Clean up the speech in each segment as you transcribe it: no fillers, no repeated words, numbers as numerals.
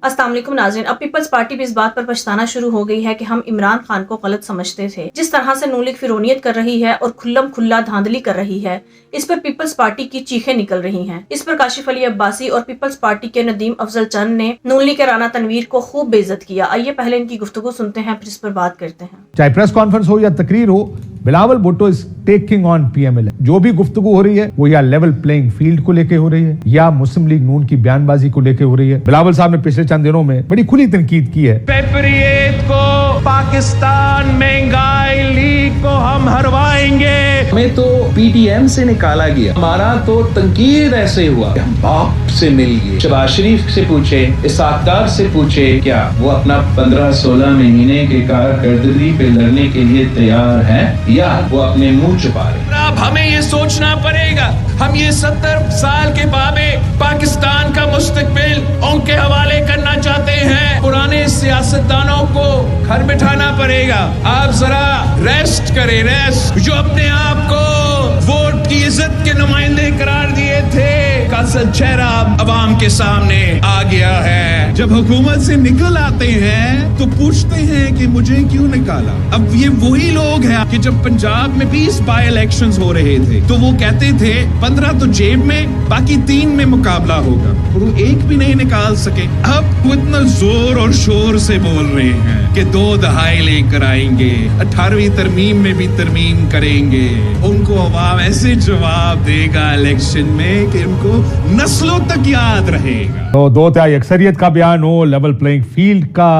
अस्सलाम वालेकुम नाज़रीन, अब पीपल्स पार्टी भी इस बात पर पछताना शुरू हो गई है कि हम इमरान खान को गलत समझते थे। जिस तरह से नून लीग फिरौनियत कर रही है और खुल्लम खुल्ला धांधली कर रही है, इस पर पीपल्स पार्टी की चीखें निकल रही हैं। इस पर काशिफ अली अब्बासी और पीपल्स पार्टी के नदीम अफजल चंद ने नून लीग के राना तनवीर को खूब बेइज्जत किया। आइए पहले इनकी गुफ्तगू सुनते हैं, फिर इस पर बात करते हैं। चाहे प्रेस कॉन्फ्रेंस हो या तकरीर हो, Bilawal Bhutto is taking on PML. जो भी गुफ्तगू हो रही है वो या लेवल प्लेइंग फील्ड को लेके हो रही है या मुस्लिम लीग नून की बयानबाजी को लेके हो रही है। बिलावल साहब ने पिछले चंद दिनों में बड़ी खुली तनकीद की है। फरवरी को पाकिस्तान महंगाई लीग को हम हरवाएंगे। हमें तो पीटीएम से निकाला गया, हमारा तो तंकीद ऐसे हुआ, हम बाप से मिल गए। शहबाज शरीफ से पूछे, इसाकदार से पूछे, क्या वो अपना 15-16 महीने के कारकर्दगी पे लड़ने के लिए तैयार है या वो अपने मुंह छुपा रहे? अब हमें ये सोचना पड़ेगा, हम ये 70 साल के बाबे पाकिस्तान का मुस्तकबिल उनके हवाले करना चाहते हैं। पुराने सियासतदानों को घर बिठाना पड़ेगा। आप जरा रेस्ट करें, रेस्ट। जो अपने आप को वोट की इज्जत के नुमाइंदे करार दिए थे, का असल चेहरा अवाम के सामने आ गया है। जब हुकूमत से निकल आते हैं तो पूछते हैं कि मुझे क्यों निकाला। अब ये वही लोग हैं कि जब पंजाब में 20 बाई इलेक्शंस हो रहे थे तो वो कहते थे 15 तो जेब में, बाकी 3 में मुकाबला होगा, और वो एक भी नहीं निकाल सके। अब वो इतना जोर और शोर से बोल रहे हैं कि 2 दहाई लेकर आएंगे, 18वीं तरमीम में भी तरमीम करेंगे। उनको अवाम ऐसे जवाब देगा इलेक्शन में कि उनको नस्लों तक याद रहेगा। तो 2/3 अक्सरियत का बयान हो, लेवल प्लेइंग फील्ड का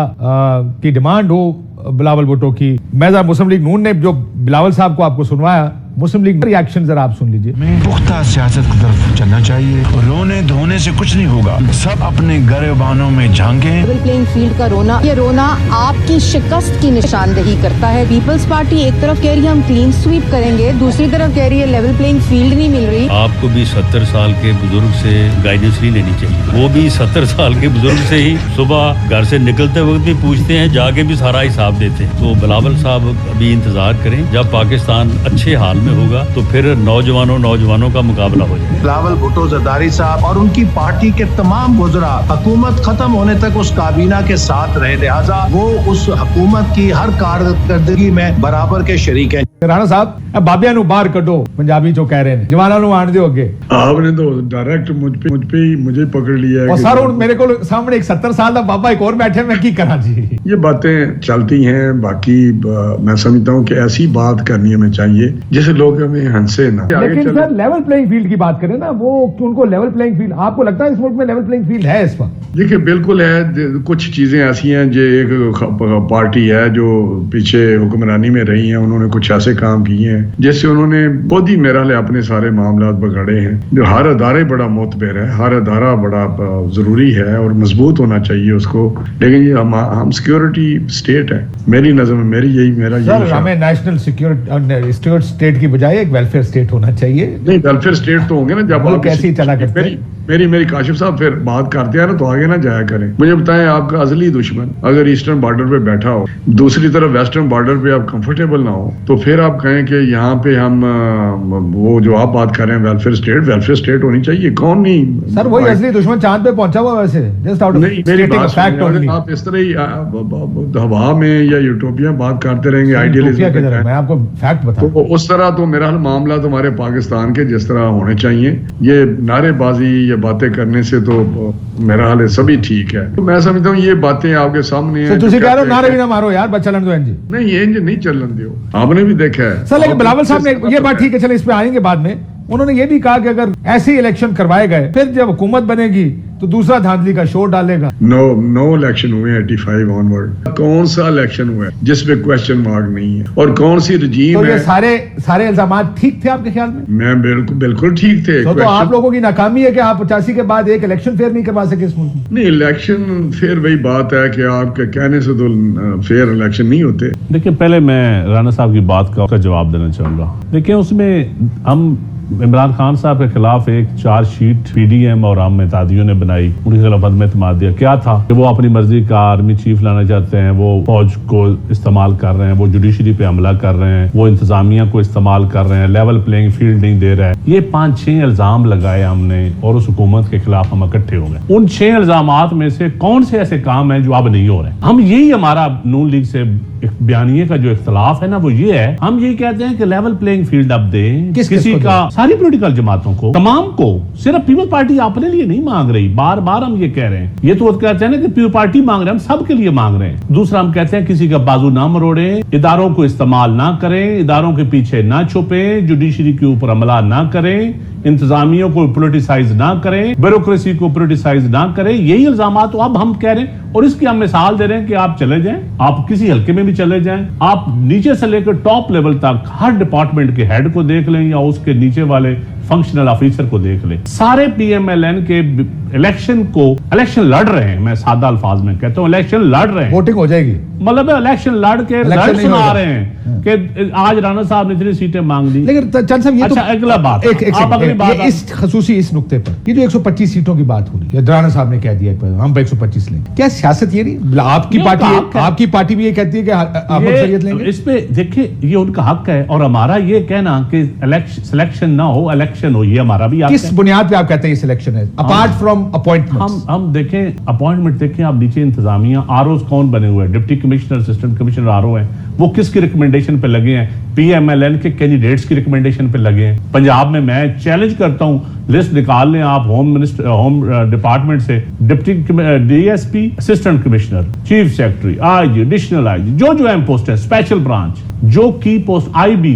की डिमांड हो बिलावल भुट्टो की। मैं जरा मुस्लिम लीग नून ने जो बिलावल साहब को आपको सुनवाया, मुस्लिम लीग रिएक्शन जरा आप सुन लीजिए। में पुख्ता सियासत की तरफ चलना चाहिए, रोने धोने से कुछ नहीं होगा, सब अपने गर्बानों में झांके। लेवल प्लेइंग फील्ड का रोना, ये रोना आपकी शिकस्त की निशानदेही करता है। पीपल्स पार्टी एक तरफ कह रही है हम क्लीन स्वीप करेंगे, दूसरी तरफ कह रही है लेवल प्लेइंग फील्ड नहीं मिल रही। आपको भी 70 साल के बुजुर्ग से गाइडेंस नहीं लेनी चाहिए। वो भी 70 साल के बुजुर्ग से ही सुबह घर से निकलते वक्त भी पूछते हैं, जाके भी सारा हिसाब देते हैं। तो बिलावल साहब अभी इंतजार करें, जब पाकिस्तान अच्छे हाल में होगा तो फिर नौजवानों का मुकाबला हो जाएगा। बिलावल भुट्टो जरदारी साहब और उनकी पार्टी के तमाम वुज़रा हुकूमत खत्म होने तक उस काबीना के साथ रहे, लिहाजा वो उस हुकूमत की हर कारकर्दगी में बराबर के शरीक हैं। राणा साहब, बाबिया नु बाहर कढो, पंजाबी जो कह रहे हैं, जवाना नु आण दियो अगे। आपने तो डायरेक्ट मुझे पकड़ लिया है। और सर हुण मेरे को सामने एक 70 साल का बाबा एक और बैठे, मैं की करा जी। ये बातें चलती हैं, बाकी मैं समझता हूँ कि ऐसी बात करनी हमें चाहिए जिसे लोग हमें हंसे ना। लेकिन सर लेवल प्लेइंग फील्ड की बात करें ना, वो उनको लेवल प्लेइंग फील्ड, आपको लगता है इस मुल्क में लेवल प्लेइंग फील्ड है इस वक्त? देखिए बिल्कुल है। कुछ चीजें ऐसी हैं जो एक पार्टी है जो पीछे हुक्मरानी में रही है, उन्होंने कुछ ऐसे काम किए हैं जैसे उन्होंने खुद ही मेरा ले अपने सारे मामला बगाड़े हैं। जो हर अदारे बड़ा मोतबर है, हर अदारा बड़ा जरूरी है और मजबूत होना चाहिए उसको, लेकिन ये हम सिक्योरिटी स्टेट है मेरी नजर में, मेरा सर हमें नेशनल सिक्योरिटी स्टेट की बजाय एक वेलफेयर स्टेट होना चाहिए। नहीं, वेलफेयर स्टेट तो होंगे ना जब आप कैसी चला करते हैं। मेरी काशिफ साहब फिर बात करते हैं ना तो आगे ना जाया करें। मुझे बताएं, आपका अजली दुश्मन अगर ईस्टर्न बॉर्डर पे बैठा हो, दूसरी तरफ वेस्टर्न बॉर्डर पे आप कंफर्टेबल ना हो, तो फिर आप कहें कि यहाँ पे हम वो जो आप बात कर रहे हैं वेलफेयर स्टेट होनी चाहिए। कौन नहीं सर, वही असली दुश्मन चांद पे पहुंचा हुआ वैसे, जस्ट आउट ऑफ मेरी बात फैक्ट ओनली। आप इस तरह ही हवा में या यूटोपिया बात करते रहेंगे, आइडियलिज्म। मैं आपको फैक्ट बताऊं तो उस तरह तो मेरा मामला तुम्हारे पाकिस्तान के जिस तरह होने चाहिए, ये नारेबाजी बातें करने से तो मेरा हाल है सभी ठीक है। तो मैं समझता हूँ ये बातें आपके सामने हैं। तुसी कह रहे हो नारे भी ना मारो यार, बस चलन दो इंजी। नहीं, ये इंज नहीं चलन दो, आपने भी देखा है। सर लेकिन बिलावल साहब ने ये बात ठीक है, चले इस पे आएंगे बाद में। उन्होंने ये भी कहा कि अगर ऐसे ही इलेक्शन करवाए गए, फिर जब हुकूमत बनेगी तो दूसरा धांधली का शोर डालेगा। नो इलेक्शन हुए 85 ऑनवर्ड। कौन सा इलेक्शन हुआ है जिसपे क्वेश्चन मार्क नहीं है? और कौन सी रजीम तो है? ये सारे इल्जामात ठीक थे आपके ख्याल में? मैं बिल्कुल ठीक थे। तो आप लोगों की नाकामी है कि आप 85 के बाद एक इलेक्शन फेयर नहीं करवा सके इस मुल्क में? नहीं, इलेक्शन फेयर वही बात है कि आपके कहने से तो फेयर इलेक्शन नहीं होते। देखिए, पहले मैं राणा साहब की बात का जवाब देना चाहूंगा। देखिए, उसमें हम عمران خان صاحب کے خلاف ایک charge sheet P D M اور عام اتحادیوں نے بنائی، ان کے خلاف عدم اعتماد دیا. کیا تھا کہ وہ اپنی مرضی کا آرمی چیف لانا چاہتے ہیں، وہ فوج کو استعمال کر رہے ہیں، وہ جوڈیشری پہ حملہ کر رہے ہیں، وہ انتظامیہ کو استعمال کر رہے ہیں، لیول پلینگ فیلڈ نہیں دے رہا ہے. یہ 5-6 الزام لگائے ہم نے اور اس حکومت کے خلاف ہم اکٹھے ہو گئے. ان 6 الزامات میں سے کون سے ایسے کام ہیں جو اب نہیں ہو رہے ہیں؟ ہم یہی ہمارا نون لیگ سے بیانیے کا جو اختلاف ہے نا وہ یہ ہے، ہم یہی کہتے ہیں کہ لیول پلینگ فیلڈ اب دیں کسی کا، ساری پولیٹیکل جماعتوں کو، تمام کو. صرف پیپل پارٹی اپنے لیے نہیں مانگ رہی، بار بار ہم یہ کہہ رہے ہیں. یہ تو کہتے ہیں نا کہ پیپل پارٹی مانگ رہے ہیں، ہم سب کے لیے مانگ رہے ہیں. دوسرا ہم کہتے ہیں کسی کا بازو نہ مروڑیں، اداروں کو استعمال نہ کریں، اداروں کے پیچھے نہ چھپیں، جوڈیشری کے اوپر عملہ نہ کریں، انتظامیوں کو پولیٹیسائز نہ کریں، بیوروکریسی کو پولیٹیسائز نہ کریں. یہی الزامات تو اب ہم کہہ رہے ہیں اور اس کی ہم مثال دے رہے ہیں کہ آپ چلے جائیں، آپ کسی حلقے میں بھی چلے جائیں، آپ نیچے سے لے کر ٹاپ لیول تک ہر ڈپارٹمنٹ کے ہیڈ کو دیکھ لیں یا اس کے نیچے والے فنکشنل آفیسر کو دیکھ لیں. سارے پی ایم ایل این کے الیکشن لڑ رہے ہیں. میں سادہ الفاظ میں کہتا ہوں الیکشن لڑ رہے ہیں، ووٹنگ ہو جائے گی، مطلب الیکشن لڑ کے رزلٹ سنا رہے ہیں کہ آج رانا صاحب نے اتنی سیٹیں مانگ دی. لیکن چند صاحب یہ اچھا اگلا بات آپ اگلی بات اس خصوصی اس نقطے پر، یہ جو 125 سیٹوں کی بات ہو رہی ہے، رانا صاحب نے کہہ دیا ہم 125 لیں، کیا سیاست یہ نہیں؟ آپ کی پارٹی بھی یہ کہتی ہے کہ آپ اکثریت لیں گے. اس پہ دیکھیں یہ ان کا حق ہے اور ہمارا یہ کہنا کہ سلیکشن نہ ہو الیکشن ہو، یہ ہمارا بھی حق ہے. کس بنیاد پہ آپ کہتے ہیں یہ سلیکشن ہے اپارٹ فرام اپوائنٹمنٹ؟ ہم دیکھیں اپوائنٹمنٹ دیکھیں، آپ نیچے انتظامیہ آر اوز کون بنے ہوئے ہیں، deputy commissioner, assistant commissioner R O ہیں، وہ کس کی ریکمنڈیشن پہ لگے ہیں؟ پی ایم ایل این کے کینڈیڈیٹس کی ریکمنڈیشن پہ لگے ہیں. پنجاب میں میں چیلنج کرتا ہوں، لسٹ نکال لیں آپ ہوم ڈپارٹمنٹ سے، deputy D S P, assistant commissioner, chief secretary, I G, additional I G, جو اہم پوسٹ ہے، اسپیشل برانچ، جو کی پوسٹ، آئی بی،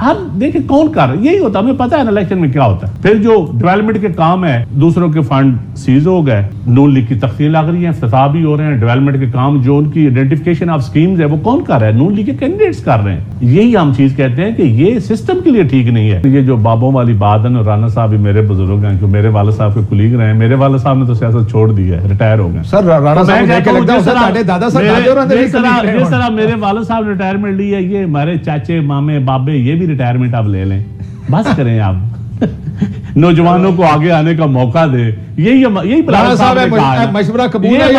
ہر دیکھیں کون کر رہا ہے. یہی ہوتا ہے، ہمیں پتا ہے نا الیکشن میں کیا ہوتا ہے. پھر جو ڈیولپمنٹ کے کام ہے، دوسروں کے فنڈ سیز ہو گئے، نون لیگ کی تخفیف لگ رہی ہیں، افتتاح بھی ہو رہے ہیں. ڈیولپمنٹ کے کام جو ان کی آئیڈینٹیفیکیشن آف سکیمز ہے وہ کون کر رہا ہے؟ نون لیگ کے کینڈیڈیٹس کر رہے ہیں. یہی ہم چیز کہتے ہیں کہ یہ سسٹم کے لیے ٹھیک نہیں ہے. یہ جو بابوں والی بات ہے نا، رانا صاحب بھی میرے بزرگ ہیں، میرے والد صاحب کے کلیگ رہے ہیں. میرے والد صاحب نے تو سیاست چھوڑ دی ہے، ریٹائر ہو گئے. سر رانا صاحب جس طرح میرے والد صاحب نے ریٹائرمنٹ لی ہے، یہ ہمارے چاچے، مامے، بابے یہ بھی ریٹائرمنٹ اب لے لیں. بس کریں آپ، نوجوانوں کو آگے آنے کا موقع دے. یہی مشورہ قبول ہے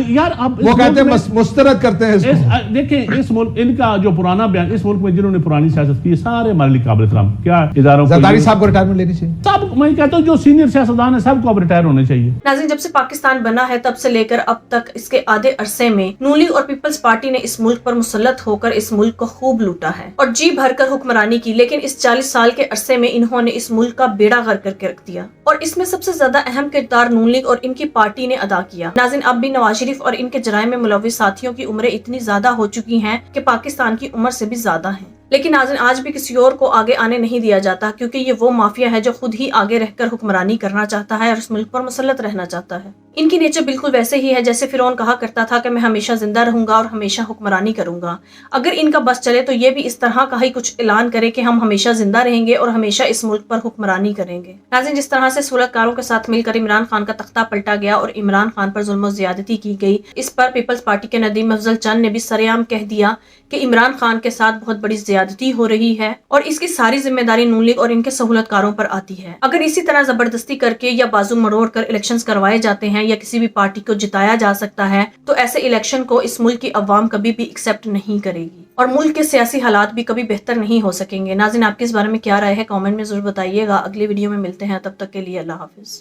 یار. وہ کہتے ہیں مسترد کرتے ہیں. دیکھیں اس ملک، ان کا جو پرانا بیان، اس ملک میں جنہوں نے پرانی سیاست کی سارے ہمارے لیے قابل احترام. کیا اداروں کو زرداری صاحب کو ریٹائرمنٹ لینی چاہیے. سب میں کہتا ہوں جو سینئر سیاستدان ہیں سب کو اب ریٹائر ہونے چاہیے. ناظرین، جب سے پاکستان بنا ہے تب سے لے کر اب تک اس کے آدھے عرصے میں نون لیگ اور پیپلز پارٹی نے اس ملک پر مسلط ہو کر اس ملک کو خوب لوٹا ہے اور جی بھر کر حکمرانی کی. لیکن اس 40 سال کے عرصے میں انہوں نے اس ملک کا بیڑا غرق کر کے رکھ دیا اور اس میں سب سے زیادہ اہم کردار نون لیگ اور ان کی پارٹی نے ادا کیا. ناظرین، اب بھی نواز شریف اور ان کے جرائم میں ملوث ساتھیوں کی عمریں اتنی زیادہ ہو چکی ہیں کہ پاکستان کی عمر سے بھی زیادہ ہیں. لیکن ناظرین، آج بھی کسی اور کو آگے آنے نہیں دیا جاتا کیونکہ یہ وہ مافیا ہے جو خود ہی آگے رہ کر حکمرانی کرنا چاہتا ہے اور اس ملک پر مسلط رہنا چاہتا ہے. ان کی نیچر بالکل ویسے ہی ہے جیسے فرعون کہا کرتا تھا کہ میں ہمیشہ زندہ رہوں گا اور ہمیشہ حکمرانی کروں گا. اگر ان کا بس چلے تو یہ بھی اس طرح کا ہی کچھ اعلان کرے کہ ہم ہمیشہ زندہ رہیں گے اور ہمیشہ اس ملک پر حکمرانی کریں گے. ناظرین، جس طرح سے سہولت کاروں کے ساتھ مل کر عمران خان کا تختہ پلٹا گیا اور عمران خان پر ظلم و زیادتی کی گئی، اس پر پیپلز پارٹی کے ندیم افضل چند نے بھی سرعام کہہ دیا کہ عمران خان کے ساتھ بہت بڑی زیادتی ہو رہی ہے اور اس کی ساری ذمہ داری نون لیگ اور ان کے سہولت کاروں پر آتی ہے. اگر اسی طرح زبردستی کر کے یا بازو مڑوڑ کر الیکشنز کروائے جاتے ہیں یا کسی بھی پارٹی کو جتایا جا سکتا ہے تو ایسے الیکشن کو اس ملک کی عوام کبھی بھی ایکسپٹ نہیں کرے گی اور ملک کے سیاسی حالات بھی کبھی بہتر نہیں ہو سکیں گے. ناظرین، آپ کے اس بارے میں کیا رائے ہے؟ کامنٹ میں ضرور بتائیے گا. اگلی ویڈیو میں ملتے ہیں، تب تک کے لیے اللہ حافظ.